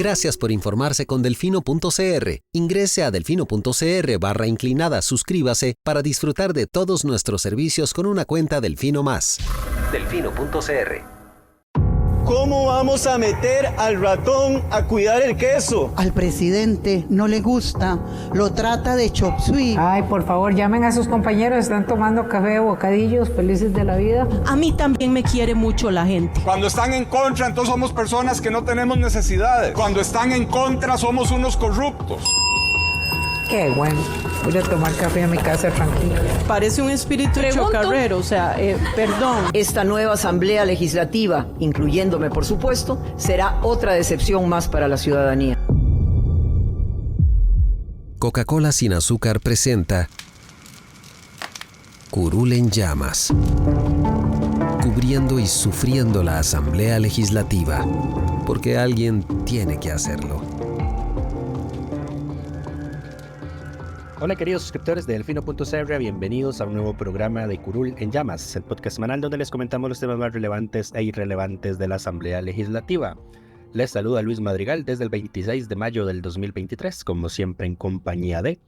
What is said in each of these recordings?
Gracias por informarse con Delfino.cr. Ingrese a delfino.cr/inclinada, suscríbase para disfrutar de todos nuestros servicios con una cuenta Delfino Más. Delfino.cr. ¿Cómo vamos a meter al ratón a cuidar el queso? Al presidente no le gusta, lo trata de chop suey. Ay, por favor, llamen a sus compañeros, están tomando café, bocadillos, felices de la vida. A mí también me quiere mucho la gente. Cuando están en contra, entonces somos personas que no tenemos necesidades. Cuando están en contra, somos unos corruptos. Qué bueno, voy a tomar café a mi casa tranquilo. Parece un espíritu chocarrero, o sea, perdón. Esta nueva Asamblea Legislativa, incluyéndome por supuesto, será otra decepción más para la ciudadanía. Coca-Cola sin azúcar presenta Curul en llamas, cubriendo y sufriendo la Asamblea Legislativa, porque alguien tiene que hacerlo. Hola queridos suscriptores de Delfino.cr, bienvenidos a un nuevo programa de Curul en Llamas, el podcast semanal donde les comentamos los temas más relevantes e irrelevantes de la Asamblea Legislativa. Les saluda Luis Madrigal desde el 26 de mayo del 2023, como siempre en compañía de...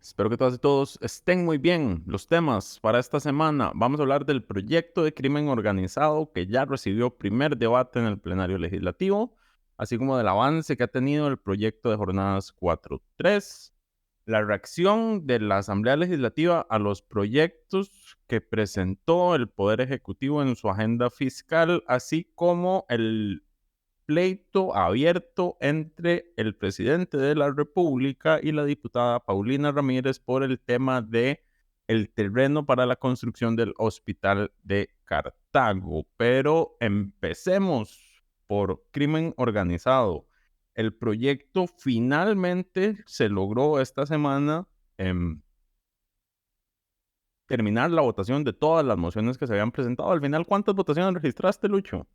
Espero que todas y todos estén muy bien. Los temas para esta semana: vamos a hablar del proyecto de crimen organizado que ya recibió primer debate en el plenario legislativo, así como del avance que ha tenido el proyecto de jornadas 4.3, la reacción de la Asamblea Legislativa a los proyectos que presentó el Poder Ejecutivo en su agenda fiscal, así como el pleito abierto entre el presidente de la República y la diputada Paulina Ramírez por el tema de el terreno para la construcción del hospital de Cartago. Pero empecemos por crimen organizado. El proyecto finalmente se logró esta semana terminar la votación de todas las mociones que se habían presentado. Al final, ¿cuántas votaciones registraste, Lucho?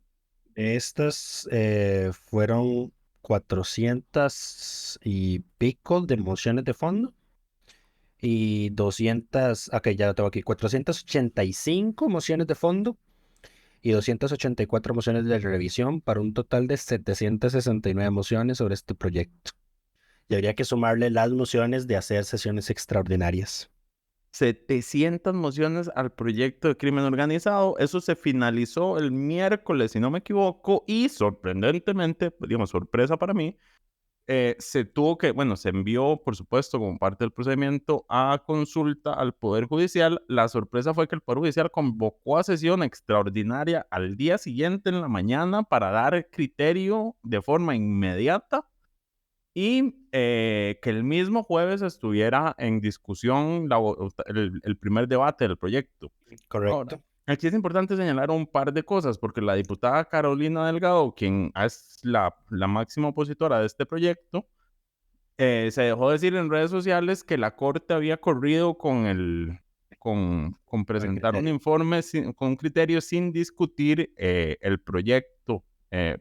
Estas fueron 400 y pico de mociones de fondo y 485 mociones de fondo y 284 mociones de revisión para un total de 769 mociones sobre este proyecto. Y habría que sumarle las mociones de hacer sesiones extraordinarias. 700 mociones al proyecto de crimen organizado. Eso se finalizó el miércoles, si no me equivoco, y sorprendentemente, digamos, sorpresa para mí, se envió, por supuesto, como parte del procedimiento, a consulta al Poder Judicial. La sorpresa fue que el Poder Judicial convocó a sesión extraordinaria al día siguiente en la mañana para dar criterio de forma inmediata y que el mismo jueves estuviera en discusión el primer debate del proyecto. Correcto. Ahora, aquí es importante señalar un par de cosas, porque la diputada Carolina Delgado, quien es la máxima opositora de este proyecto, se dejó decir en redes sociales que la Corte había corrido con presentar un informe con criterios sin discutir el proyecto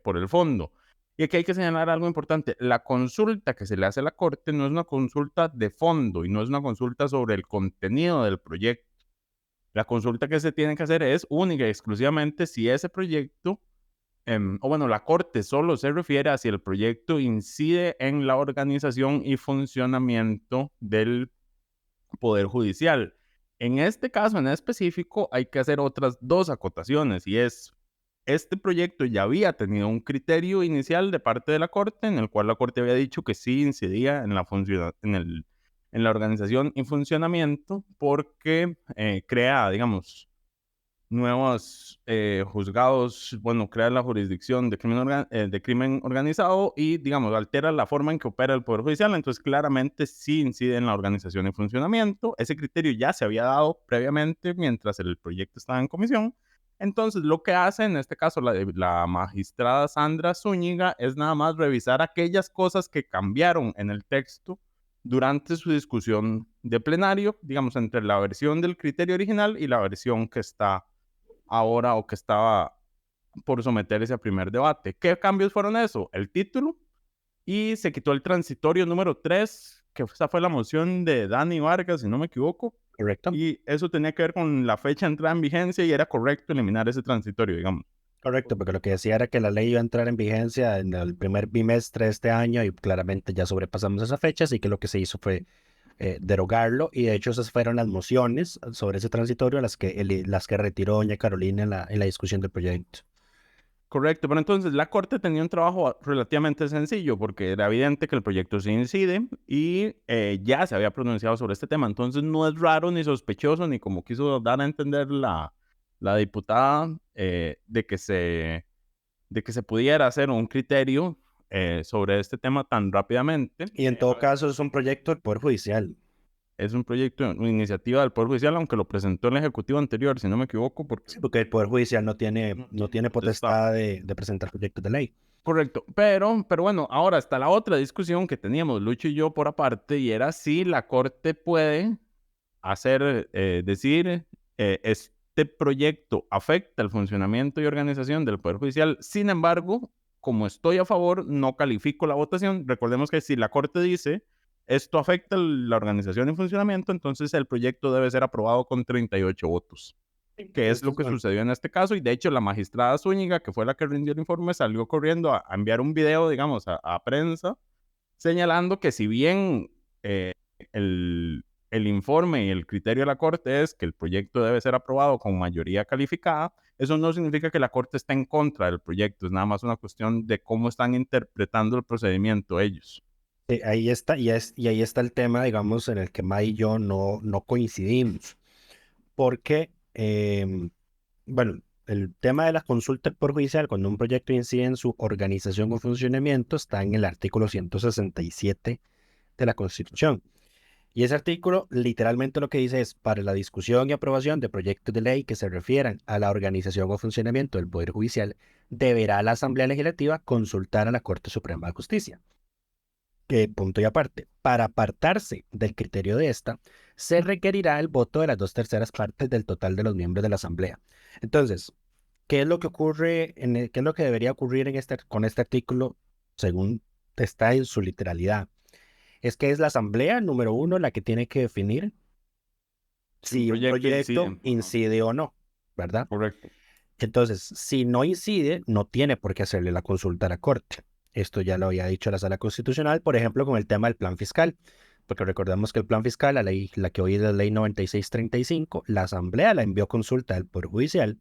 por el fondo. Y aquí hay que señalar algo importante: la consulta que se le hace a la Corte no es una consulta de fondo y no es una consulta sobre el contenido del proyecto. La consulta que se tiene que hacer es única y exclusivamente si ese proyecto, la Corte solo se refiere a si el proyecto incide en la organización y funcionamiento del Poder Judicial. En este caso en específico hay que hacer otras dos acotaciones, y es: este proyecto ya había tenido un criterio inicial de parte de la Corte, en el cual la Corte había dicho que sí incidía en la organización y funcionamiento, porque crea, digamos, nuevos juzgados, crea la jurisdicción de crimen organizado y, digamos, altera la forma en que opera el Poder Judicial. Entonces, claramente sí incide en la organización y funcionamiento. Ese criterio ya se había dado previamente mientras el proyecto estaba en comisión. Entonces, lo que hace en este caso la magistrada Sandra Zúñiga es nada más revisar aquellas cosas que cambiaron en el texto durante su discusión de plenario, digamos, entre la versión del criterio original y la versión que está ahora o que estaba por someterse a primer debate. ¿Qué cambios fueron eso? El título, y se quitó el transitorio número 3, que esa fue la moción de Dani Vargas, si no me equivoco. Correcto. Y eso tenía que ver con la fecha de entrada en vigencia y era correcto eliminar ese transitorio, digamos. Correcto, porque lo que decía era que la ley iba a entrar en vigencia en el primer bimestre de este año y claramente ya sobrepasamos esa fecha, así que lo que se hizo fue derogarlo, y de hecho esas fueron las mociones sobre ese transitorio las que retiró doña Carolina en la discusión del proyecto. Correcto, pero entonces la Corte tenía un trabajo relativamente sencillo porque era evidente que el proyecto se incide y ya se había pronunciado sobre este tema. Entonces no es raro ni sospechoso ni como quiso dar a entender la diputada de que se pudiera hacer un criterio sobre este tema tan rápidamente. Y en todo caso es un proyecto del Poder Judicial. Es un proyecto, una iniciativa del Poder Judicial, aunque lo presentó el Ejecutivo anterior, si no me equivoco. Porque el Poder Judicial no tiene potestad de presentar proyectos de ley. Correcto, pero bueno, ahora está la otra discusión que teníamos Lucho y yo por aparte, y era si la Corte puede decir, este proyecto afecta el funcionamiento y organización del Poder Judicial. Sin embargo, como estoy a favor, no califico la votación. Recordemos que si la Corte dice esto afecta la organización y funcionamiento, entonces el proyecto debe ser aprobado con 38 votos, que es lo que sucedió en este caso. Y de hecho la magistrada Zúñiga, que fue la que rindió el informe, salió corriendo a enviar un video, digamos, a prensa, señalando que si bien el informe y el criterio de la Corte es que el proyecto debe ser aprobado con mayoría calificada, eso no significa que la Corte esté en contra del proyecto, es nada más una cuestión de cómo están interpretando el procedimiento ellos. Ahí está, y ahí está el tema, digamos, en el que May y yo no coincidimos. Porque, bueno, el tema de la consulta del Poder Judicial, cuando un proyecto incide en su organización o funcionamiento, está en el artículo 167 de la Constitución. Y ese artículo literalmente lo que dice es: para la discusión y aprobación de proyectos de ley que se refieran a la organización o funcionamiento del Poder Judicial, deberá la Asamblea Legislativa consultar a la Corte Suprema de Justicia. Punto y aparte, para apartarse del criterio de esta, se requerirá el voto de las 2/3 partes del total de los miembros de la Asamblea. Entonces, ¿qué es lo que ocurre, qué es lo que debería ocurrir con este artículo, según está en su literalidad? Es que es la Asamblea, número uno, la que tiene que definir si un proyecto incide o no, ¿verdad? Correcto. Entonces, si no incide, no tiene por qué hacerle la consulta a la Corte. Esto ya lo había dicho la Sala Constitucional, por ejemplo, con el tema del plan fiscal, porque recordemos que el plan fiscal, la que hoy es la ley 9635, la Asamblea la envió consulta al Poder Judicial.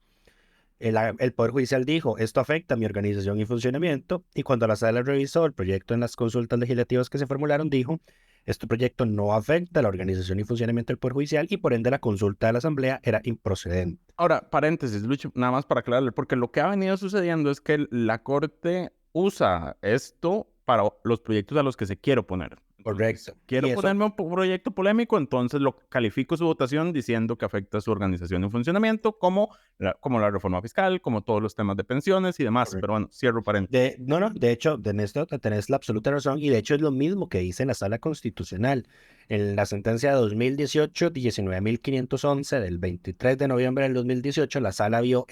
El Poder Judicial dijo: esto afecta a mi organización y funcionamiento, y cuando la Sala revisó el proyecto en las consultas legislativas que se formularon, dijo: este proyecto no afecta a la organización y funcionamiento del Poder Judicial, y por ende la consulta de la Asamblea era improcedente. Ahora, paréntesis, Lucho, nada más para aclararle, porque lo que ha venido sucediendo es que la Corte usa esto para los proyectos a los que se quiere oponer. Correcto. Quiero ponerme un proyecto polémico, entonces lo califico su votación diciendo que afecta a su organización y funcionamiento, como la reforma fiscal, como todos los temas de pensiones y demás. Correcto. Pero bueno, cierro paréntesis. De hecho, en esto tenés la absoluta razón, y de hecho es lo mismo que dice en la Sala Constitucional. En la sentencia de 2018, 19.511 del 23 de noviembre del 2018, la Sala vio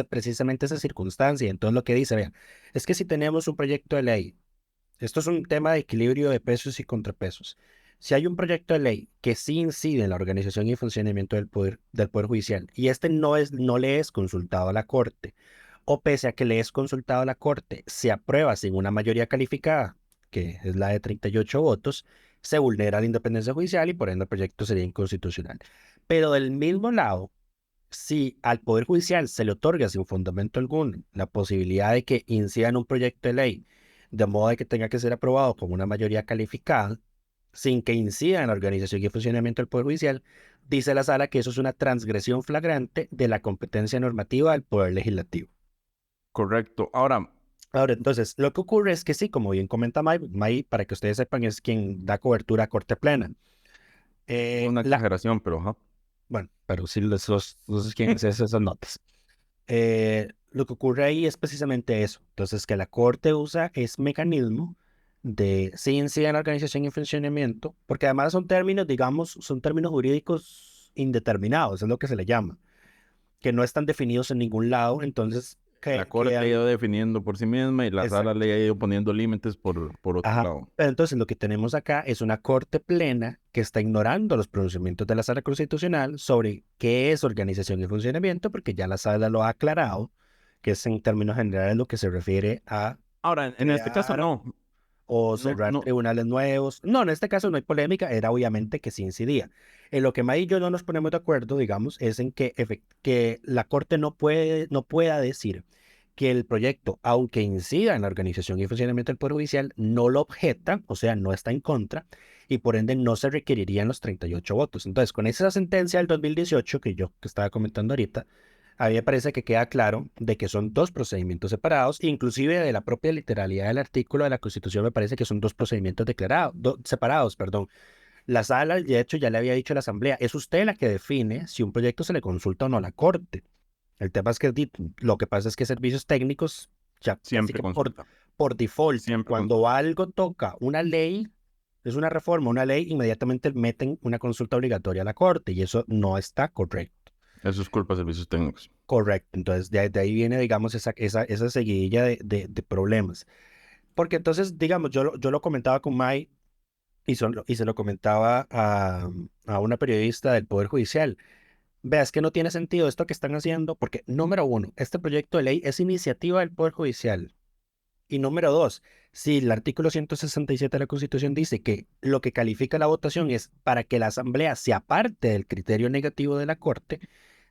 precisamente esa circunstancia. Entonces lo que dice, vean, es que si tenemos un proyecto de ley, esto es un tema de equilibrio de pesos y contrapesos. Si hay un proyecto de ley que sí incide en la organización y funcionamiento del Poder Judicial, y este no le es consultado a la Corte, o pese a que le es consultado a la Corte, se aprueba sin una mayoría calificada, que es la de 38 votos, se vulnera la independencia judicial y por ende el proyecto sería inconstitucional. Pero del mismo lado, si al Poder Judicial se le otorga sin fundamento alguno la posibilidad de que incida en un proyecto de ley, de modo de que tenga que ser aprobado con una mayoría calificada, sin que incida en la organización y funcionamiento del Poder Judicial, dice la Sala que eso es una transgresión flagrante de la competencia normativa del Poder Legislativo. Correcto. Ahora, entonces, lo que ocurre es que sí, como bien comenta May, para que ustedes sepan, es quien da cobertura a Corte Plena. Una exageración, pero... Bueno, pero sí, no sé quién hace esas notas. Lo que ocurre ahí es precisamente eso. Entonces, que la Corte usa ese mecanismo de sí incide en la organización y funcionamiento, porque además son términos jurídicos indeterminados, es lo que se le llama, que no están definidos en ningún lado. Entonces, la Corte ha ido definiendo por sí misma y la Sala le ha ido poniendo límites por otro lado. Pero entonces lo que tenemos acá es una Corte Plena que está ignorando los pronunciamientos de la Sala Constitucional sobre qué es organización y funcionamiento, porque ya la Sala lo ha aclarado, que es en términos generales lo que se refiere a Ahora, en este caso no. o cerrar tribunales nuevos. No, en este caso no hay polémica, era obviamente que sí incidía. En lo que May y yo no nos ponemos de acuerdo, digamos, es en que la Corte no pueda decir que el proyecto, aunque incida en la organización y funcionamiento del Poder Judicial, no lo objeta, o sea, no está en contra, y por ende no se requerirían los 38 votos. Entonces, con esa sentencia del 2018 que estaba comentando ahorita, a mí me parece que queda claro de que son dos procedimientos separados, inclusive de la propia literalidad del artículo de la Constitución me parece que son dos procedimientos separados, perdón. La sala, de hecho, ya le había dicho a la Asamblea, es usted la que define si un proyecto se le consulta o no a la Corte. El tema es que lo que pasa es que servicios técnicos ya siempre por default, siempre cuando algo toca una ley, es una reforma, una ley, inmediatamente meten una consulta obligatoria a la Corte y eso no está correcto. Eso es culpa de servicios técnicos. Correcto, entonces de ahí viene, digamos, esa seguidilla de problemas. Porque entonces, digamos, yo lo comentaba con May y se lo comentaba a una periodista del Poder Judicial. Vea, es que no tiene sentido esto que están haciendo porque, número uno, este proyecto de ley es iniciativa del Poder Judicial. Y número dos, si el artículo 167 de la Constitución dice que lo que califica la votación es para que la Asamblea se aparte del criterio negativo de la Corte,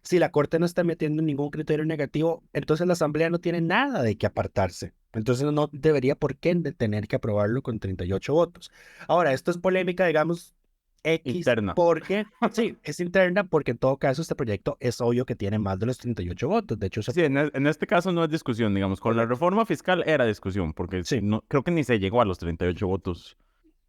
si la Corte no está metiendo ningún criterio negativo, entonces la Asamblea no tiene nada de qué apartarse. Entonces no debería por qué tener que aprobarlo con 38 votos. Ahora, esto es polémica, digamos, interna. Porque, sí, es interna porque en todo caso este proyecto es obvio que tiene más de los 38 votos. De hecho, sí, en este caso no es discusión, digamos. Con la reforma fiscal era discusión, porque sí, no, creo que ni se llegó a los 38 votos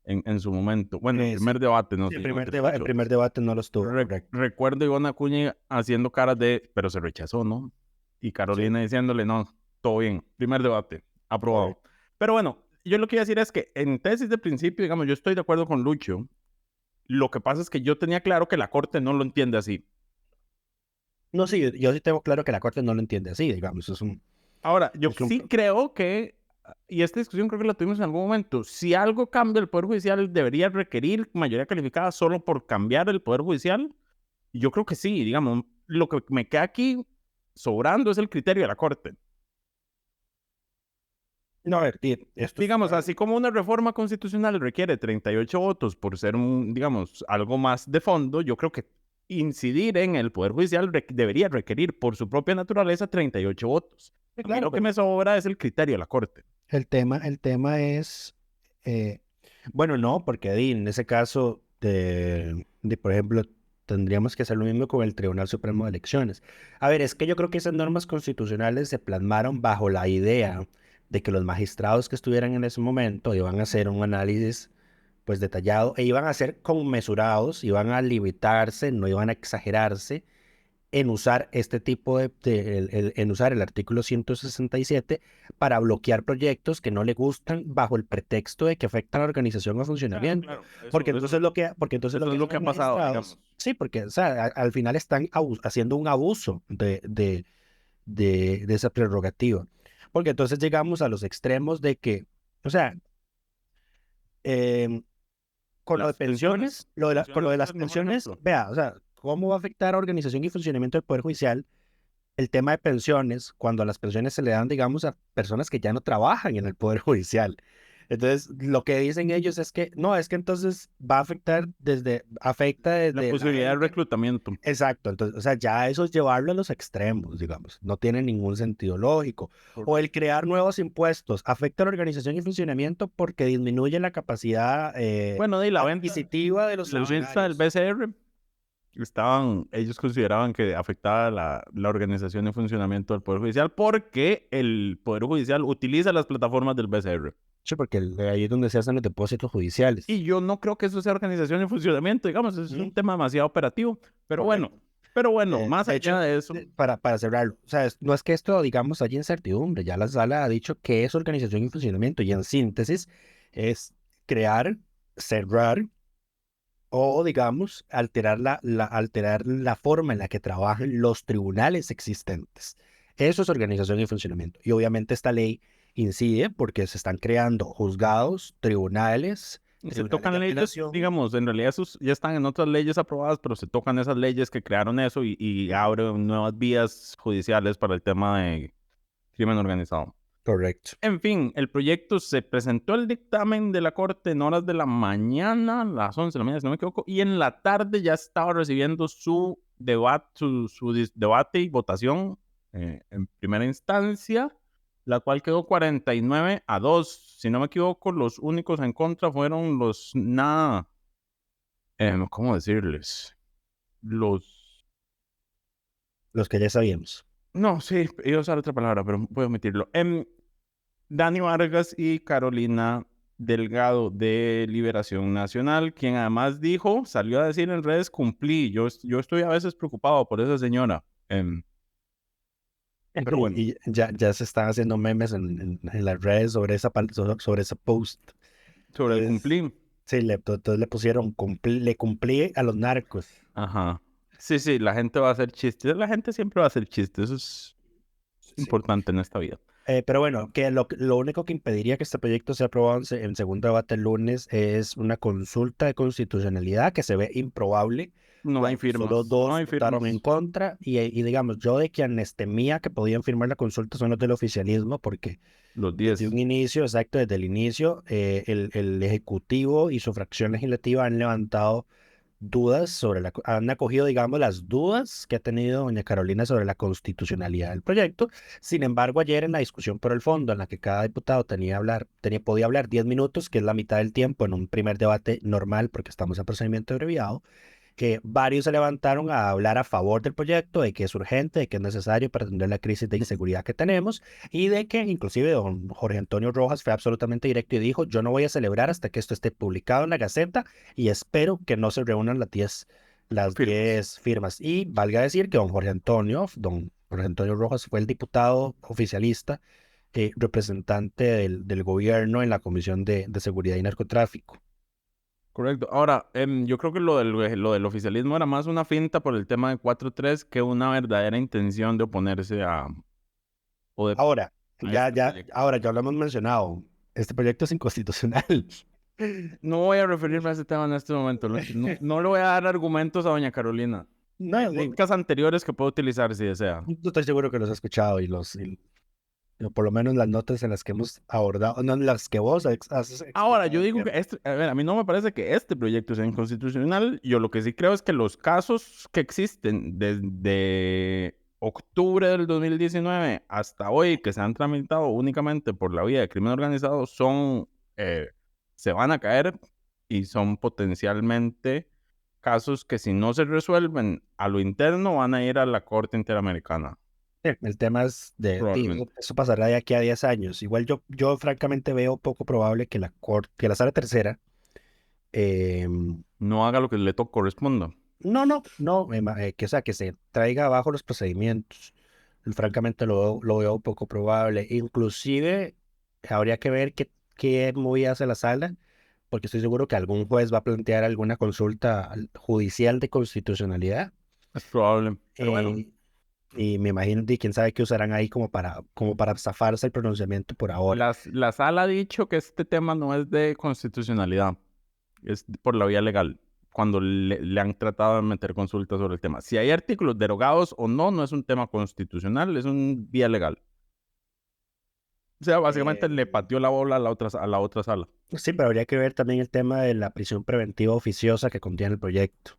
en su momento. Bueno, el primer debate no. Sí, el primer debate no los tuvo. Recuerdo a Ivonne Acuña haciendo caras pero se rechazó, ¿no? Y Carolina diciéndole, no, todo bien. Primer debate, aprobado. Pero bueno, yo lo que iba a decir es que en tesis de principio, digamos, yo estoy de acuerdo con Lucho. Lo que pasa es que yo tenía claro que la Corte no lo entiende así. No, sí, yo sí tengo claro que la Corte no lo entiende así, digamos. Ahora, yo sí creo que, y esta discusión creo que la tuvimos en algún momento, si algo cambia el Poder Judicial, ¿debería requerir mayoría calificada solo por cambiar el Poder Judicial? Yo creo que sí, digamos, lo que me queda aquí sobrando es el criterio de la Corte. No, a ver, digamos, así como una reforma constitucional requiere 38 votos por ser, digamos, algo más de fondo, yo creo que incidir en el Poder Judicial debería requerir por su propia naturaleza 38 votos. Sí, claro, lo que me sobra es el criterio de la Corte. El tema es, bueno, no, porque en ese caso, por ejemplo, tendríamos que hacer lo mismo con el Tribunal Supremo de Elecciones. A ver, es que yo creo que esas normas constitucionales se plasmaron bajo la idea de que los magistrados que estuvieran en ese momento iban a hacer un análisis pues detallado e iban a ser conmesurados, iban a limitarse, no iban a exagerarse en usar este tipo en usar el artículo 167 para bloquear proyectos que no le gustan bajo el pretexto de que afectan a la organización o funcionamiento. Claro. Porque entonces es lo que ha pasado, digamos. Sí, porque o sea, al final están haciendo un abuso de esa prerrogativa. Porque entonces llegamos a los extremos de que, o sea, con lo de pensiones, con lo de las pensiones, vea, o sea, ¿cómo va a afectar a organización y funcionamiento del Poder Judicial el tema de pensiones cuando las pensiones se le dan, digamos, a personas que ya no trabajan en el Poder Judicial? Entonces, lo que dicen ellos es que, no, es que entonces va a afectar afecta desde la posibilidad de reclutamiento. Exacto, entonces, o sea, ya eso es llevarlo a los extremos, digamos, no tiene ningún sentido lógico. O el crear nuevos impuestos afecta a la organización y funcionamiento porque disminuye la capacidad adquisitiva de los funcionarios. La venta del BCR, ellos consideraban que afectaba la organización y funcionamiento del Poder Judicial porque el Poder Judicial utiliza las plataformas del BCR. Sí, porque ahí es donde se hacen los depósitos judiciales. Y yo no creo que eso sea organización y funcionamiento, digamos, es un tema demasiado operativo. Pero bueno, más allá de eso. Para cerrarlo, o sea, no es que esto, digamos, haya incertidumbre, ya la sala ha dicho que es organización y funcionamiento, y en síntesis es crear, cerrar, o digamos, alterar la forma en la que trabajan los tribunales existentes. Eso es organización y funcionamiento. Y obviamente esta ley incide porque se están creando juzgados, tribunales. Se tocan leyes, digamos, en realidad esos ya están en otras leyes aprobadas, pero se tocan esas leyes que crearon eso y abren nuevas vías judiciales para el tema crimen organizado. Correcto. En fin, el proyecto se presentó el dictamen de la Corte en horas de la mañana, las 11 de la mañana, si no me equivoco, y en la tarde ya estaba recibiendo su debate y votación en primera instancia, la cual quedó 49-2. Si no me equivoco, los únicos en contra fueron los ¿cómo decirles? Los que ya sabíamos. No, sí, iba a usar otra palabra, pero voy a omitirlo. Dani Vargas y Carolina Delgado de Liberación Nacional, quien además salió a decir en redes, cumplí. Yo estoy a veces preocupado por esa señora. Pero bueno. Y ya se están haciendo memes en las redes sobre ese post. Sobre el cumplí. Sí, entonces le pusieron, le cumplí a los narcos. Ajá. Sí, la gente va a hacer chistes. La gente siempre va a hacer chistes. Eso es importante en esta vida. Pero bueno, que lo único que impediría que este proyecto sea aprobado en segundo debate el lunes es una consulta de constitucionalidad que se ve improbable. No hay firmas. Solo dos no hay votaron en contra y digamos, yo de quienes temía que podían firmar la consulta son los del oficialismo porque los 10. Desde un inicio, exacto, desde el inicio, el Ejecutivo y su fracción legislativa han levantado dudas han acogido, digamos, las dudas que ha tenido doña Carolina sobre la constitucionalidad del proyecto. Sin embargo, ayer en la discusión por el fondo, en la que cada diputado podía hablar 10 minutos, que es la mitad del tiempo en un primer debate normal, porque estamos en procedimiento abreviado, que varios se levantaron a hablar a favor del proyecto, de que es urgente, de que es necesario para atender la crisis de inseguridad que tenemos, y de que inclusive don Jorge Antonio Rojas fue absolutamente directo y dijo, yo no voy a celebrar hasta que esto esté publicado en la Gaceta y espero que no se reúnan las 10 firmas. Y valga decir que don Jorge Antonio Rojas fue el diputado oficialista, representante del gobierno en la Comisión de Seguridad y Narcotráfico. Correcto. Ahora, yo creo que lo del oficialismo era más una finta por el tema de 4-3 que una verdadera intención de oponerse a... Ahora, ya lo hemos mencionado, este proyecto es inconstitucional. No voy a referirme a ese tema en este momento. No le voy a dar argumentos a doña Carolina. No, técnicas anteriores que puedo utilizar si desea. No estoy seguro que los he escuchado y por lo menos las notas en las que hemos abordado, no en las que vos has... Ahora, yo digo que a mí no me parece que este proyecto sea inconstitucional. Yo lo que sí creo es que los casos que existen desde octubre del 2019 hasta hoy, que se han tramitado únicamente por la vía de crimen organizado, se van a caer y son potencialmente casos que si no se resuelven a lo interno van a ir a la Corte Interamericana. El tema es eso pasará de aquí a 10 años. Igual yo francamente veo poco probable que la Sala Tercera no haga lo que le corresponda. No, que se traiga abajo los procedimientos. Francamente lo veo poco probable. Inclusive habría que ver qué movida hace la sala, porque estoy seguro que algún juez va a plantear alguna consulta judicial de constitucionalidad. Es probable. Y me imagino que quién sabe qué usarán ahí como para zafarse el pronunciamiento por ahora. La sala ha dicho que este tema no es de constitucionalidad, es por la vía legal, cuando le han tratado de meter consultas sobre el tema. Si hay artículos derogados o no, no es un tema constitucional, es un vía legal. O sea, básicamente le pateó la bola a la otra sala. Sí, pero habría que ver también el tema de la prisión preventiva oficiosa que contiene el proyecto.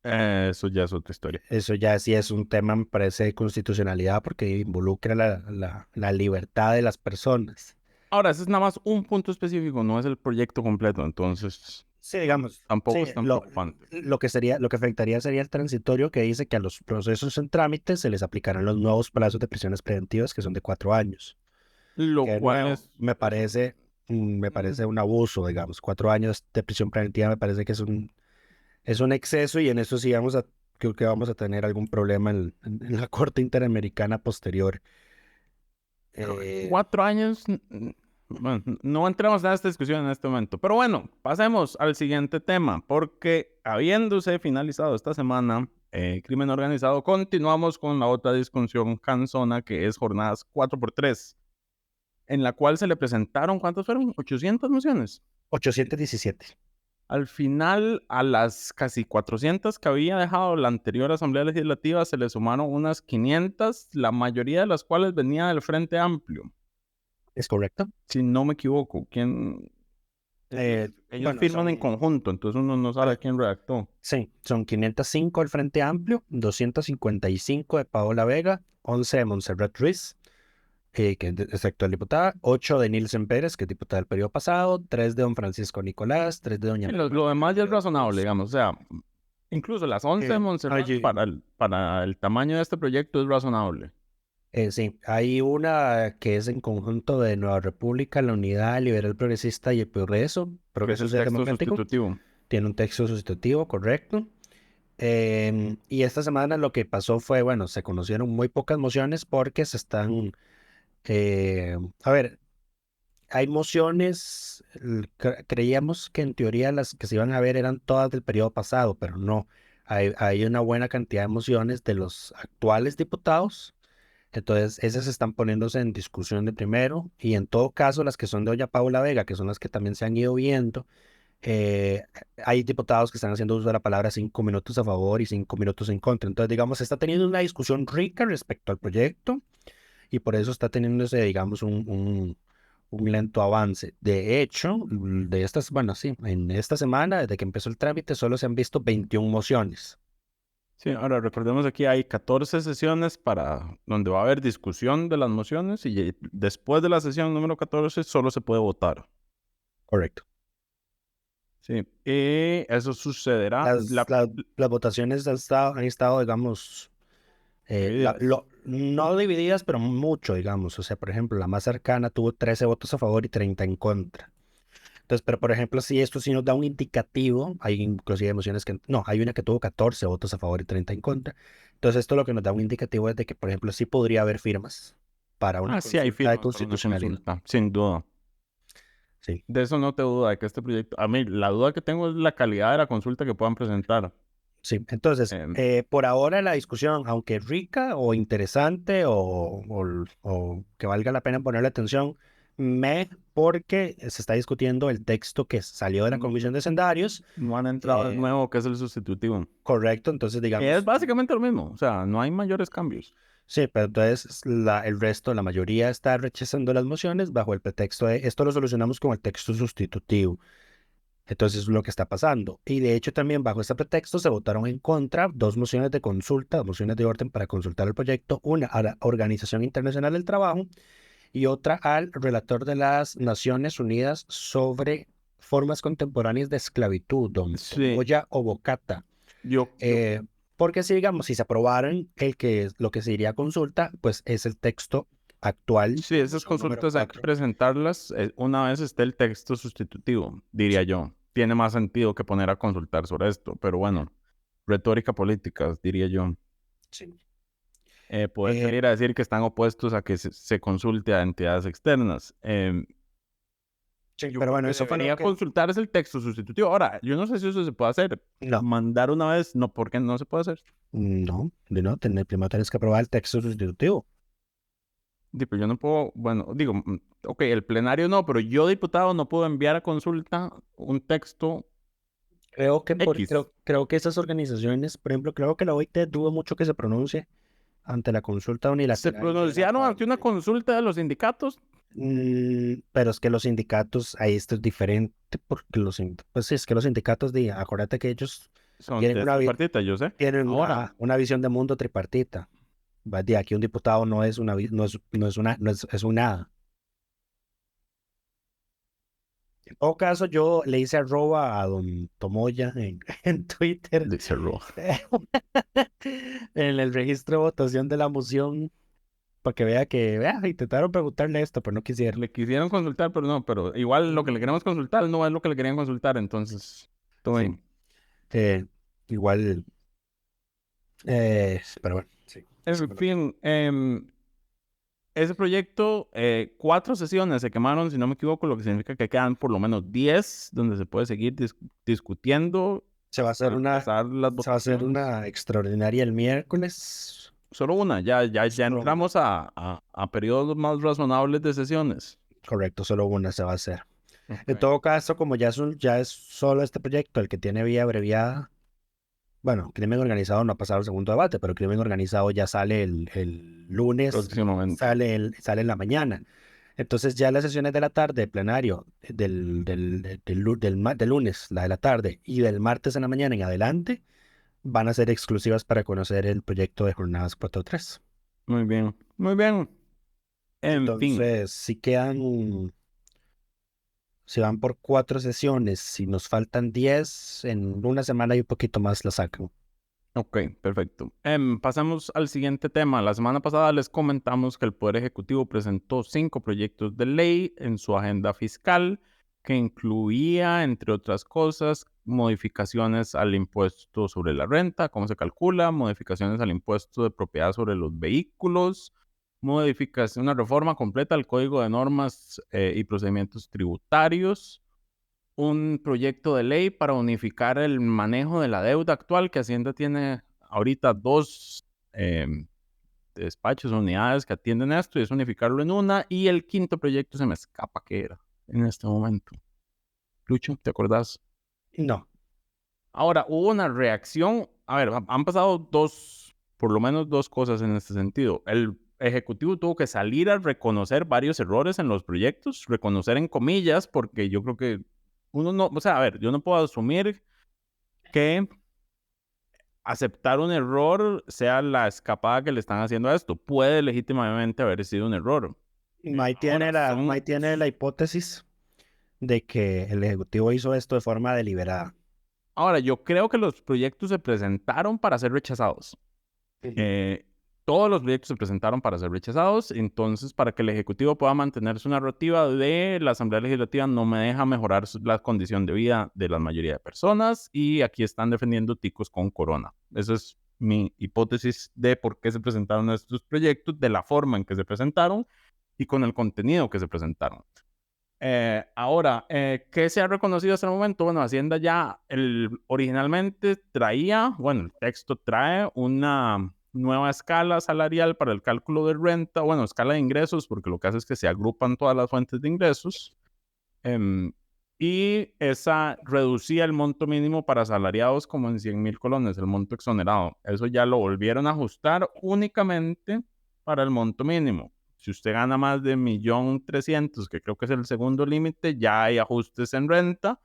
Eso ya es otra historia. Eso ya sí es un tema, me parece, de constitucionalidad porque involucra la libertad de las personas. Ahora, ese es nada más un punto específico, no es el proyecto completo, entonces... Sí, digamos. Tampoco es tan preocupante. Lo que afectaría sería el transitorio que dice que a los procesos en trámite se les aplicarán los nuevos plazos de prisiones preventivas que son de 4 años. Lo cual me parece un abuso, digamos. 4 años de prisión preventiva me parece que es un exceso y en eso sí creo que vamos a tener algún problema en la Corte Interamericana posterior. 4 años, bueno, no entremos en esta discusión en este momento, pero bueno, pasemos al siguiente tema, porque habiéndose finalizado esta semana crimen organizado, continuamos con la otra discusión cansona que es jornadas 4x3, en la cual se le presentaron, ¿cuántas fueron? 800 mociones. 817. Al final, a las casi 400 que había dejado la anterior Asamblea Legislativa, se le sumaron unas 500, la mayoría de las cuales venía del Frente Amplio. ¿Es correcto? Si no me equivoco, ¿quién? Ellos firman en conjunto, entonces uno no sabe quién redactó. Sí, son 505 del Frente Amplio, 255 de Paola Vega, 11 de Montserrat Ruiz, que es actual diputada, 8 de Nilsen Pérez, que es diputada del periodo pasado, 3 de don Francisco Nicolás, 3 de doña... Lo demás ya es razonable, digamos, o sea, incluso las 11 de Montserrat para el tamaño de este proyecto es razonable. Sí, hay una que es en conjunto de Nueva República, la Unidad Liberal Progresista y el Progreso Texto Democrático. sustitutivo. Tiene un texto sustitutivo, correcto. Y esta semana lo que pasó fue, bueno, se conocieron muy pocas mociones porque se están... a ver, hay mociones, creíamos que en teoría las que se iban a ver eran todas del periodo pasado, pero no. Hay una buena cantidad de mociones de los actuales diputados. Entonces, esas están poniéndose en discusión de primero, y en todo caso, las que son de doña Paula Vega, que son las que también se han ido viendo, hay diputados que están haciendo uso de la palabra 5 minutos a favor y 5 minutos en contra. Entonces, digamos, se está teniendo una discusión rica respecto al proyecto, y por eso está teniéndose, digamos, un lento avance. De hecho, en esta semana, desde que empezó el trámite, solo se han visto 21 mociones. Sí, ahora recordemos aquí hay 14 sesiones donde va a haber discusión de las mociones y después de la sesión número 14 solo se puede votar. Correcto. Sí, y eso sucederá. Las votaciones han estado, digamos, no divididas, pero mucho, digamos. O sea, por ejemplo, la más cercana tuvo 13 votos a favor y 30 en contra. Entonces, pero por ejemplo, si esto sí nos da un indicativo, hay inclusive emociones que, no, hay una que tuvo 14 votos a favor y 30 en contra. Entonces, esto lo que nos da un indicativo es de que, por ejemplo, sí podría haber firmas para una sí hay firmas de constitucionalidad. para una consulta, sin duda. Sí. De eso no te duda, de que este proyecto, a mí la duda que tengo es la calidad de la consulta que puedan presentar. Sí, entonces, por ahora la discusión, aunque rica o interesante o que valga la pena ponerle atención, porque se está discutiendo el texto que salió de la Comisión de Sendarios. No han entrado el nuevo, que es el sustitutivo. Correcto, entonces digamos... Es básicamente lo mismo, o sea, no hay mayores cambios. Sí, pero entonces el resto, la mayoría está rechazando las mociones bajo el pretexto de esto lo solucionamos con el texto sustitutivo. Entonces es lo que está pasando. Y de hecho también bajo este pretexto se votaron en contra 2 mociones de consulta, 2 mociones de orden para consultar el proyecto, una a la Organización Internacional del Trabajo y otra al relator de las Naciones Unidas sobre formas contemporáneas de esclavitud, don Tomoya Obokata. Porque si digamos, si se aprobaran lo que se iría a consulta, pues es el texto actual. Sí, esas consultas hay que presentarlas una vez esté el texto sustitutivo, diría yo. Tiene más sentido que poner a consultar sobre esto, pero bueno, retórica política, diría yo. Sí. Pueden salir a decir que están opuestos a que se consulte a entidades externas. Sí, pero bueno, eso debería consultarse el texto sustitutivo. Ahora, yo no sé si eso se puede hacer. No. Mandar una vez, no, ¿por qué no se puede hacer? No, primero tienes que aprobar el texto sustitutivo. Pero yo no puedo, bueno, digo, ok, el plenario no, pero yo, diputado, no puedo enviar a consulta un texto. Creo que esas organizaciones, por ejemplo, creo que la OIT dudo mucho que se pronuncie ante la consulta unilateral. ¿Se pronunciaron ante una consulta de los sindicatos? Pero es que los sindicatos, ahí esto es diferente, porque pues es que los sindicatos, acuérdate que ellos tienen tripartita, yo sé. Tienen una visión de mundo tripartita. De aquí un diputado no es un nada. En todo caso, yo le hice arroba a don Tomoya en Twitter. Le hice arroba. En el registro de votación de la moción, para que vea que intentaron preguntarle esto, pero no quisieron. Le quisieron consultar, pero no, pero igual lo que le queremos consultar no es lo que le querían consultar, entonces, todo bien. Igual, pero bueno, sí. En fin, ese proyecto, 4 sesiones se quemaron, si no me equivoco, lo que significa que quedan por lo menos 10 donde se puede seguir discutiendo. Se va a hacer una extraordinaria el miércoles. Solo una, ya entramos a periodos más razonables de sesiones. Correcto, solo una se va a hacer. En todo caso, como ya es solo este proyecto el que tiene vía abreviada, bueno, crimen organizado no ha pasado el segundo debate, pero crimen organizado ya sale el lunes, Próximamente. sale en la mañana. Entonces ya las sesiones de la tarde, plenario, del lunes, la de la tarde, y del martes en la mañana en adelante, van a ser exclusivas para conocer el proyecto de jornadas 4.3. Muy bien, muy bien. En fin. Entonces, si van por 4 sesiones, si nos faltan 10, en una semana y un poquito más la sacan. Ok, perfecto. Pasamos al siguiente tema. La semana pasada les comentamos que el Poder Ejecutivo presentó 5 proyectos de ley en su agenda fiscal que incluía, entre otras cosas, modificaciones al impuesto sobre la renta, cómo se calcula, modificaciones al impuesto de propiedad sobre los vehículos, una reforma completa al Código de Normas y Procedimientos Tributarios, un proyecto de ley para unificar el manejo de la deuda actual, que Hacienda tiene ahorita 2 despachos, unidades que atienden esto, y es unificarlo en una, y el quinto proyecto se me escapa qué era en este momento. Lucho, ¿te acordás? No. Ahora, hubo una reacción, a ver, han pasado por lo menos dos cosas en este sentido. El Ejecutivo tuvo que salir a reconocer varios errores en los proyectos, reconocer en comillas, porque yo creo que uno no, o sea, a ver, yo no puedo asumir que aceptar un error sea la escapada que le están haciendo a esto. Puede legítimamente haber sido un error. Mike tiene la hipótesis de que el Ejecutivo hizo esto de forma deliberada. Ahora, yo creo que los proyectos se presentaron para ser rechazados. Todos los proyectos se presentaron para ser rechazados, entonces para que el Ejecutivo pueda mantener su narrativa de la Asamblea Legislativa no me deja mejorar la condición de vida de la mayoría de personas y aquí están defendiendo ticos con corona. Esa es mi hipótesis de por qué se presentaron estos proyectos, de la forma en que se presentaron y con el contenido que se presentaron. Ahora, ¿qué se ha reconocido hasta el momento? Bueno, Hacienda ya originalmente traía, bueno, el texto trae una nueva escala salarial para el cálculo de renta, bueno, escala de ingresos, porque lo que hace es que se agrupan todas las fuentes de ingresos, y esa reducía el monto mínimo para asalariados como en 100,000 colones, el monto exonerado. Eso ya lo volvieron a ajustar únicamente para el monto mínimo. Si usted gana más de 1.300.000, que creo que es el segundo límite, ya hay ajustes en renta.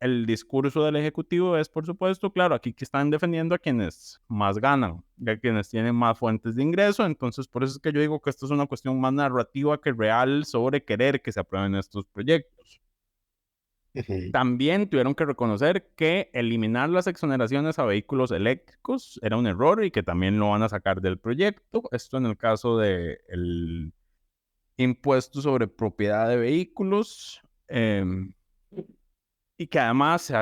El discurso del Ejecutivo es, por supuesto, claro, aquí que están defendiendo a quienes más ganan, a quienes tienen más fuentes de ingreso. Entonces, por eso es que yo digo que esto es una cuestión más narrativa que real sobre querer que se aprueben estos proyectos. También tuvieron que reconocer que eliminar las exoneraciones a vehículos eléctricos era un error y que también lo van a sacar del proyecto. Esto en el caso del impuesto sobre propiedad de vehículos. Y que además,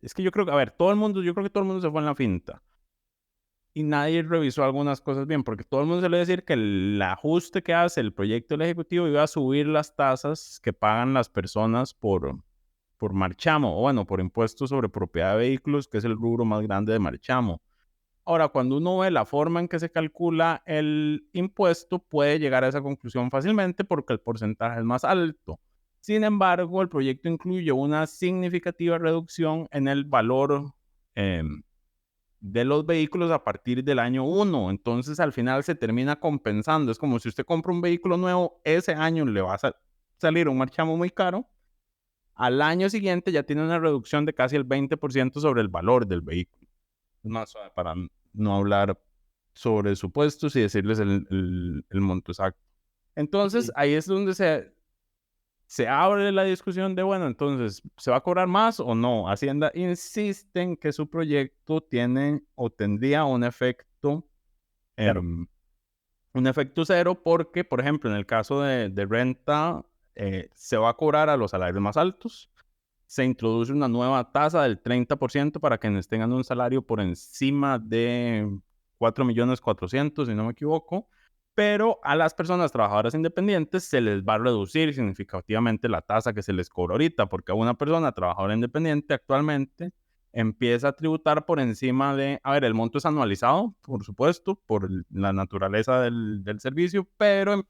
es que yo creo que, a ver, yo creo que todo el mundo se fue en la finta. Y nadie revisó algunas cosas bien, porque todo el mundo se le va a decir que el ajuste que hace el proyecto del Ejecutivo iba a subir las tasas que pagan las personas por marchamo, o bueno, por impuestos sobre propiedad de vehículos, que es el rubro más grande de marchamo. Ahora, cuando uno ve la forma en que se calcula el impuesto, puede llegar a esa conclusión fácilmente porque el porcentaje es más alto. Sin embargo, el proyecto incluye una significativa reducción en el valor de los vehículos a partir del año 1. Entonces, al final se termina compensando. Es como si usted compra un vehículo nuevo, ese año le va a salir un marchamo muy caro. Al año siguiente ya tiene una reducción de casi el 20% sobre el valor del vehículo. Es más, para no hablar sobre supuestos y decirles el monto exacto. Entonces, ahí es donde se abre la discusión de, bueno, entonces, ¿se va a cobrar más o no? Hacienda insiste en que su proyecto tiene o tendría un efecto cero porque, por ejemplo, en el caso de renta, se va a cobrar a los salarios más altos. Se introduce una nueva tasa del 30% para quienes tengan un salario por encima de 4.400.000, si no me equivoco. Pero a las personas trabajadoras independientes se les va a reducir significativamente la tasa que se les cobra ahorita, porque a una persona trabajadora independiente actualmente empieza a tributar por encima de, a ver, el monto es anualizado, por supuesto, por la naturaleza del servicio, pero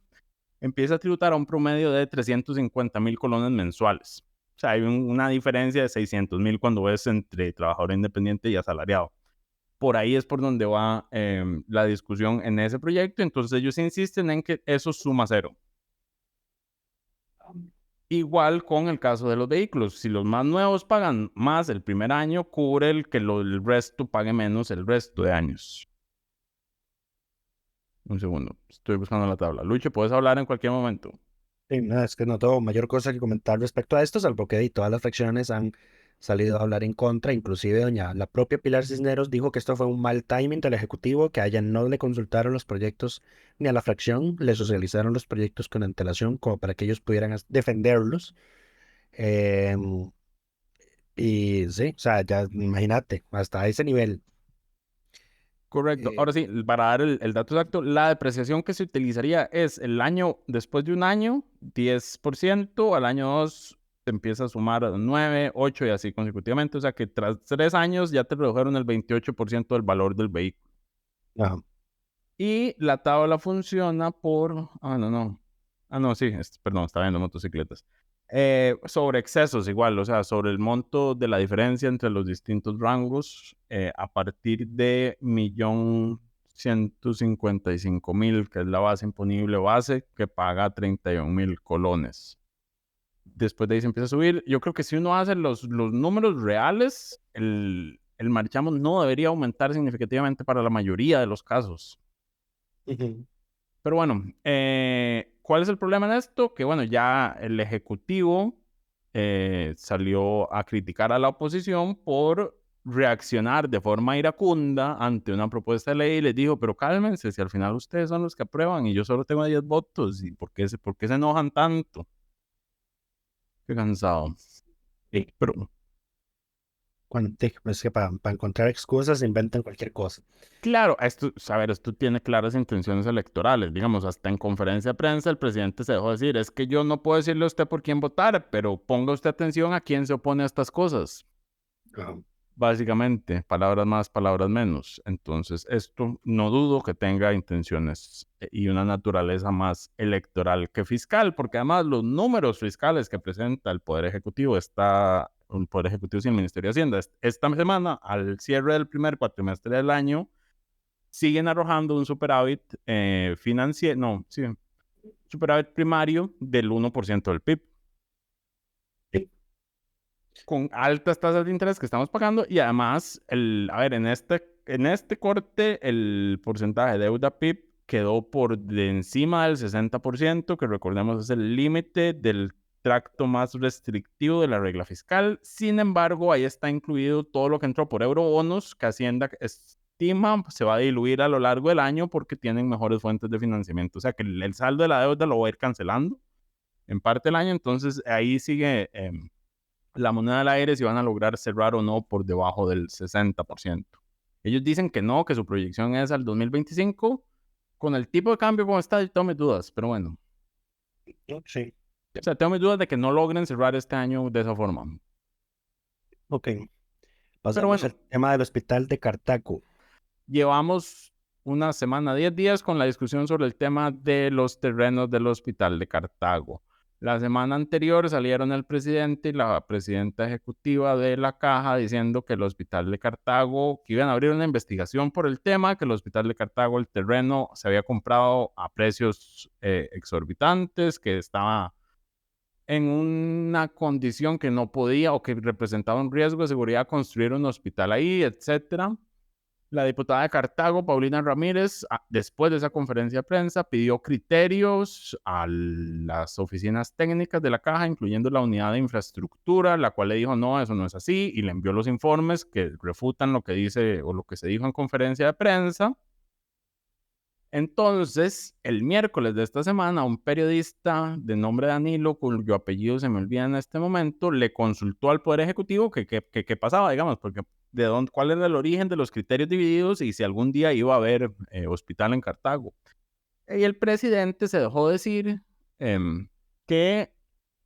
empieza a tributar a un promedio de 350,000 colones mensuales. O sea, hay una diferencia de 600,000 cuando ves entre trabajador independiente y asalariado. Por ahí es por donde va la discusión en ese proyecto. Entonces ellos insisten en que eso suma cero. Igual con el caso de los vehículos. Si los más nuevos pagan más el primer año, cubre el que el resto pague menos el resto de años. Un segundo, estoy buscando la tabla. Lucho, puedes hablar en cualquier momento. Sí, no, es que no tengo mayor cosa que comentar respecto a esto, salvo que todas las fracciones han salido a hablar en contra. Inclusive la propia Pilar Cisneros dijo que esto fue un mal timing del Ejecutivo, que a ella no le consultaron los proyectos ni a la fracción, le socializaron los proyectos con antelación como para que ellos pudieran defenderlos. Y sí, o sea, ya imagínate, hasta ese nivel. Correcto. Ahora sí, para dar el dato exacto, la depreciación que se utilizaría es el año, después de un año, 10%, al año 2 te empieza a sumar 9, 8 y así consecutivamente. O sea que tras 3 años ya te redujeron el 28% del valor del vehículo. Ajá. Y la tabla funciona por... perdón, está viendo motocicletas. Sobre excesos igual, o sea, sobre el monto de la diferencia entre los distintos rangos, a partir de 1.155.000, que es la base imponible base, que paga 31,000 colones. Después de ahí se empieza a subir. Yo creo que si uno hace los números reales, el marchamo no debería aumentar significativamente para la mayoría de los casos. Pero bueno, ¿cuál es el problema en esto? Que bueno, ya el Ejecutivo salió a criticar a la oposición por reaccionar de forma iracunda ante una propuesta de ley y les dijo, pero cálmense, si al final ustedes son los que aprueban y yo solo tengo 10 votos, ¿y por qué se enojan tanto? Qué cansado. Pero... Es que para encontrar excusas se inventan cualquier cosa. Claro, esto tiene claras intenciones electorales. Digamos, hasta en conferencia de prensa el presidente se dejó decir, es que yo no puedo decirle a usted por quién votar, pero ponga usted atención a quién se opone a estas cosas. Básicamente, palabras más, palabras menos. Entonces, esto no dudo que tenga intenciones y una naturaleza más electoral que fiscal, porque además los números fiscales que presenta el Poder Ejecutivo y el Ministerio de Hacienda esta semana, al cierre del primer cuatrimestre del año, siguen arrojando un superávit superávit primario del 1% del PIB. Con altas tasas de interés que estamos pagando y además, en este corte, el porcentaje de deuda PIB quedó por de encima del 60%, que recordemos es el límite del tracto más restrictivo de la regla fiscal. Sin embargo, ahí está incluido todo lo que entró por eurobonos, que Hacienda estima se va a diluir a lo largo del año porque tienen mejores fuentes de financiamiento. O sea que el saldo de la deuda lo va a ir cancelando en parte del año. Entonces, ahí sigue la moneda al aire si van a lograr cerrar o no por debajo del 60%. Ellos dicen que no, que su proyección es al 2025. Con el tipo de cambio como está, yo tengo mis dudas, pero bueno. Sí. O sea, tengo mis dudas de que no logren cerrar este año de esa forma. Ok. Pasamos al tema del hospital de Cartago. Llevamos una semana, 10 días con la discusión sobre el tema de los terrenos del hospital de Cartago. La semana anterior salieron el presidente y la presidenta ejecutiva de la Caja diciendo que el hospital de Cartago, que iban a abrir una investigación por el tema, que el hospital de Cartago, el terreno se había comprado a precios exorbitantes, que estaba en una condición que no podía o que representaba un riesgo de seguridad construir un hospital ahí, etcétera. La diputada de Cartago, Paulina Ramírez, después de esa conferencia de prensa, pidió criterios a las oficinas técnicas de la Caja, incluyendo la unidad de infraestructura, la cual le dijo, no, eso no es así, y le envió los informes que refutan lo que dice o lo que se dijo en conferencia de prensa. Entonces, el miércoles de esta semana, un periodista de nombre Danilo, cuyo apellido se me olvida en este momento, le consultó al Poder Ejecutivo qué pasaba, digamos, porque cuál era el origen de los criterios divididos y si algún día iba a haber hospital en Cartago. Y el presidente se dejó decir que,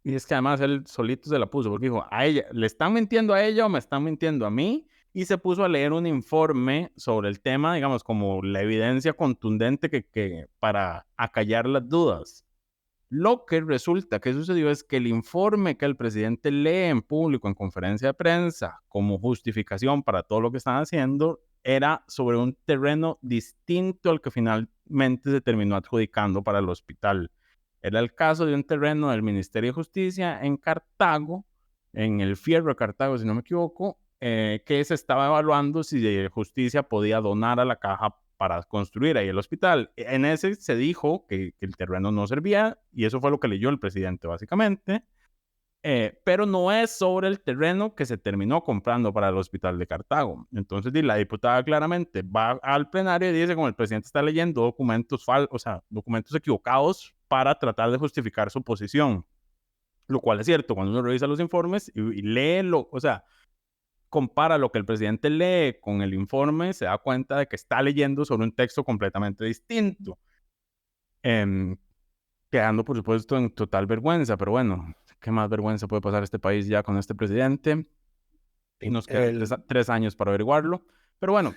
y es que además él solito se la puso, porque dijo, a ella, ¿le están mintiendo a ella o me están mintiendo a mí? Y se puso a leer un informe sobre el tema, digamos, como la evidencia contundente que para acallar las dudas. Lo que resulta que sucedió es que el informe que el presidente lee en público en conferencia de prensa como justificación para todo lo que están haciendo era sobre un terreno distinto al que finalmente se terminó adjudicando para el hospital. Era el caso de un terreno del Ministerio de Justicia en Cartago, en el Fierro de Cartago, si no me equivoco, que se estaba evaluando si Justicia podía donar a la caja para construir ahí el hospital. En ese se dijo que el terreno no servía y eso fue lo que leyó el presidente básicamente, pero no es sobre el terreno que se terminó comprando para el hospital de Cartago. Entonces la diputada claramente va al plenario y dice como el presidente está leyendo documentos documentos equivocados para tratar de justificar su posición, lo cual es cierto. Cuando uno revisa los informes y lee compara lo que el presidente lee con el informe, se da cuenta de que está leyendo sobre un texto completamente distinto. Quedando, por supuesto, en total vergüenza, pero bueno, ¿qué más vergüenza puede pasar este país ya con este presidente? Y nos quedan 3 años para averiguarlo. Pero bueno,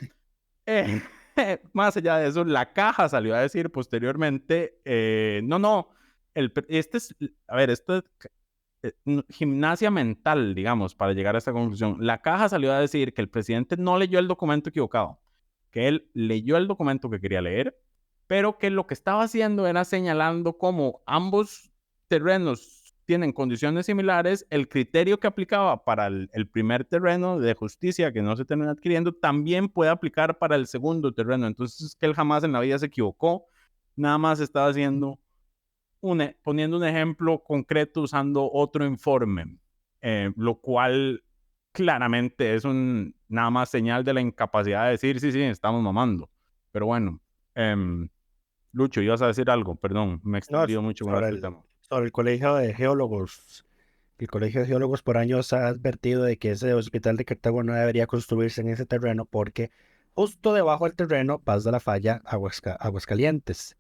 más allá de eso, la caja salió a decir posteriormente, esto es gimnasia mental, digamos, para llegar a esta conclusión. La caja salió a decir que el presidente no leyó el documento equivocado, que él leyó el documento que quería leer, pero que lo que estaba haciendo era señalando cómo ambos terrenos tienen condiciones similares. El criterio que aplicaba para el primer terreno de Justicia que no se termina adquiriendo también puede aplicar para el segundo terreno. Entonces, que él jamás en la vida se equivocó, nada más estaba haciendo poniendo un ejemplo concreto usando otro informe, lo cual claramente es nada más señal de la incapacidad de decir, sí, estamos mamando. Pero bueno, Lucho, ibas a decir algo, perdón, me he extendido mucho con el tema. Sobre el Colegio de Geólogos. El Colegio de Geólogos por años ha advertido de que ese hospital de Cartago no debería construirse en ese terreno porque justo debajo del terreno pasa la falla Aguascalientes.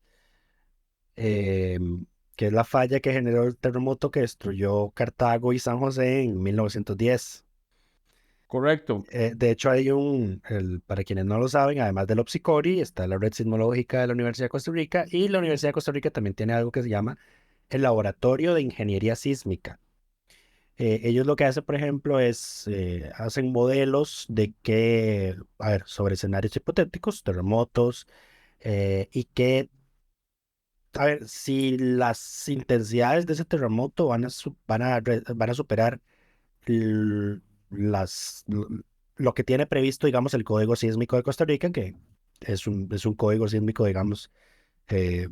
Que es la falla que generó el terremoto que destruyó Cartago y San José en 1910. Correcto. De hecho, hay para quienes no lo saben, además del OPSICORI, está la Red Sismológica de la Universidad de Costa Rica, y la Universidad de Costa Rica también tiene algo que se llama el Laboratorio de Ingeniería Sísmica. Ellos lo que hacen, por ejemplo, es hacen modelos sobre escenarios hipotéticos, terremotos, y que si las intensidades de ese terremoto van a superar lo que tiene previsto, digamos, el Código Sísmico de Costa Rica, que es un código sísmico, digamos, es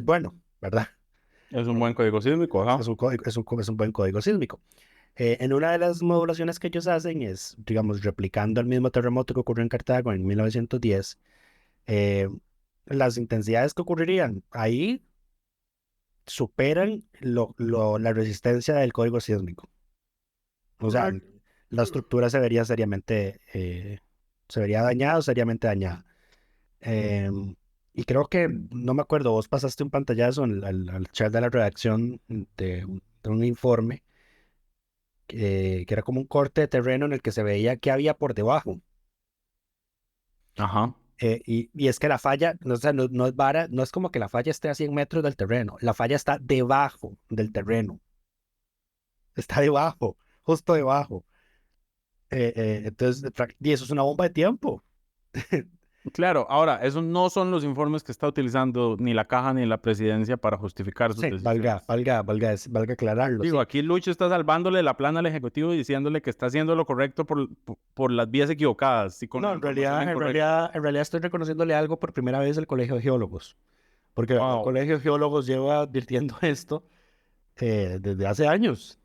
bueno, ¿verdad? Es un buen código sísmico, ¿no? Es un buen código sísmico. En una de las modulaciones que ellos hacen es, digamos, replicando el mismo terremoto que ocurrió en Cartago en 1910, las intensidades que ocurrirían ahí superan la resistencia del código sísmico. O sea, la estructura se vería seriamente dañada. Y creo que, no me acuerdo, vos pasaste un pantallazo al chat de la redacción de un informe que era como un corte de terreno en el que se veía qué había por debajo. Ajá. Y es que la falla, no es como que la falla esté a 100 metros del terreno, la falla está debajo del terreno. Está debajo, justo debajo. Entonces, y eso es una bomba de tiempo. Claro, ahora, esos no son los informes que está utilizando ni la caja ni la presidencia para justificar sus decisiones. Valga aclararlo. Digo, aquí Lucho está salvándole la plana al Ejecutivo y diciéndole que está haciendo lo correcto por las vías equivocadas. En realidad estoy reconociéndole algo por primera vez al Colegio de Geólogos. Porque el Colegio de Geólogos lleva advirtiendo esto desde hace años.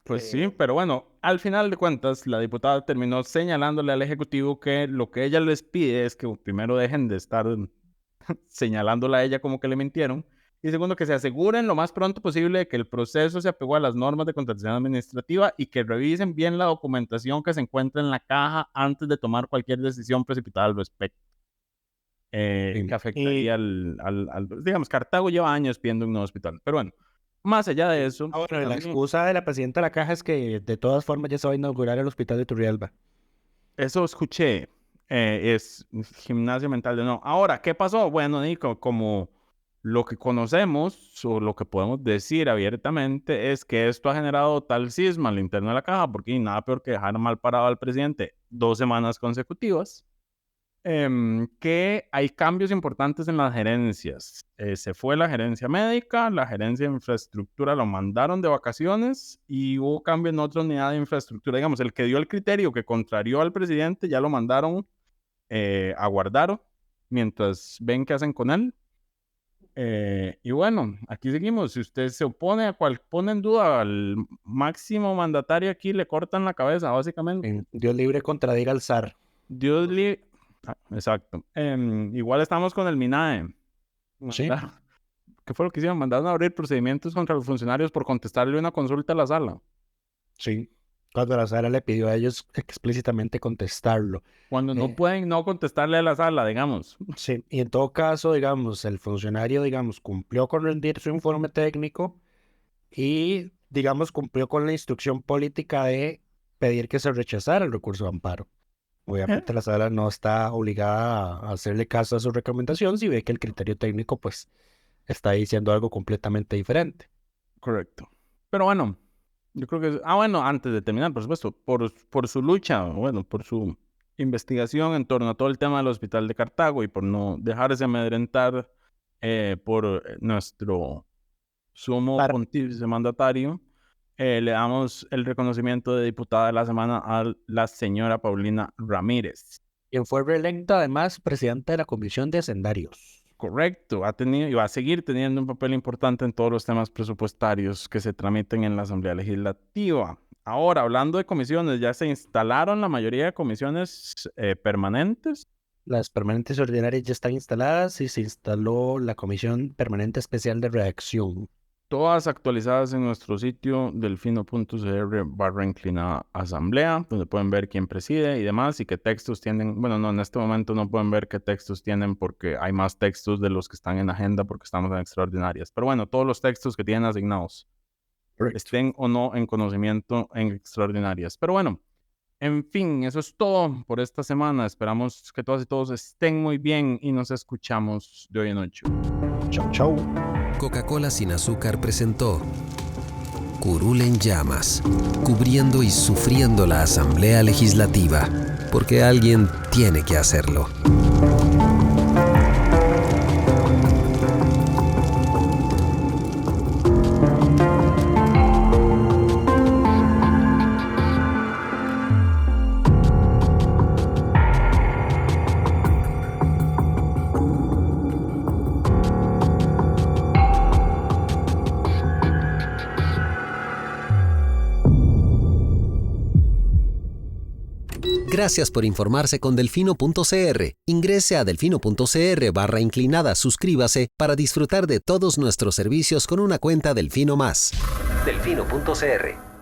Pues sí, pero bueno, al final de cuentas, la diputada terminó señalándole al Ejecutivo que lo que ella les pide es que primero dejen de estar señalándola a ella como que le mintieron, y segundo, que se aseguren lo más pronto posible de que el proceso se apegó a las normas de contratación administrativa y que revisen bien la documentación que se encuentra en la caja antes de tomar cualquier decisión precipitada al respecto. Que afectaría digamos, Cartago lleva años pidiendo un nuevo hospital, pero bueno. Más allá de eso... Bueno, la excusa de la presidenta de la caja es que de todas formas ya se va a inaugurar el hospital de Turrialba. Eso escuché. Es gimnasia mental de no. Ahora, ¿qué pasó? Bueno, Nico, como Lo que conocemos o lo que podemos decir abiertamente es que esto ha generado tal cisma al interno de la caja, porque nada peor que dejar mal parado al presidente 2 semanas consecutivas, que hay cambios importantes en las gerencias. Se fue la gerencia médica, la gerencia de infraestructura lo mandaron de vacaciones y hubo cambio en otra unidad de infraestructura. Digamos, el que dio el criterio que contrarió al presidente ya lo mandaron a guardar mientras ven qué hacen con él. Y bueno, aquí seguimos. Si usted se opone a pone en duda al máximo mandatario, aquí le cortan la cabeza, básicamente. Dios libre contradiga al zar. Dios libre. Exacto. Igual estamos con el MINAE. Sí. ¿Qué fue lo que hicieron? Mandaron a abrir procedimientos contra los funcionarios por contestarle una consulta a la sala. Sí. Cuando la sala le pidió a ellos explícitamente contestarlo. Cuando no pueden no contestarle a la sala, digamos. Sí, y en todo caso, digamos, el funcionario, digamos, cumplió con rendir su informe técnico y, digamos, cumplió con la instrucción política de pedir que se rechazara el recurso de amparo. Obviamente la sala no está obligada a hacerle caso a su recomendación si ve que el criterio técnico, pues, está diciendo algo completamente diferente. Correcto. Pero bueno, yo creo que... bueno, antes de terminar, por supuesto, por su lucha, bueno, por su investigación en torno a todo el tema del hospital de Cartago y por no dejarse amedrentar por nuestro sumo pontífice mandatario, le damos el reconocimiento de diputada de la semana a la señora Paulina Ramírez. Quien fue reelecta, además, presidenta de la Comisión de Hacendarios. Correcto, ha tenido y va a seguir teniendo un papel importante en todos los temas presupuestarios que se tramiten en la Asamblea Legislativa. Ahora, hablando de comisiones, ya se instalaron la mayoría de comisiones permanentes. Las permanentes ordinarias ya están instaladas y se instaló la Comisión Permanente Especial de Redacción. Todas actualizadas en nuestro sitio delfino.cr/inclinada asamblea, donde pueden ver quién preside y demás, y qué textos tienen. Bueno, no, en este momento no pueden ver qué textos tienen porque hay más textos de los que están en agenda porque estamos en extraordinarias. Pero bueno, todos los textos que tienen asignados, estén o no en conocimiento en extraordinarias. Pero bueno, en fin, eso es todo por esta semana. Esperamos que todas y todos estén muy bien y nos escuchamos de hoy en 8. Chau, chau. Coca-Cola sin azúcar presentó Curul en llamas, cubriendo y sufriendo la Asamblea Legislativa, porque alguien tiene que hacerlo. Gracias por informarse con Delfino.cr. Ingrese a Delfino.cr/inclinada, suscríbase para disfrutar de todos nuestros servicios con una cuenta Delfino Más. Delfino.cr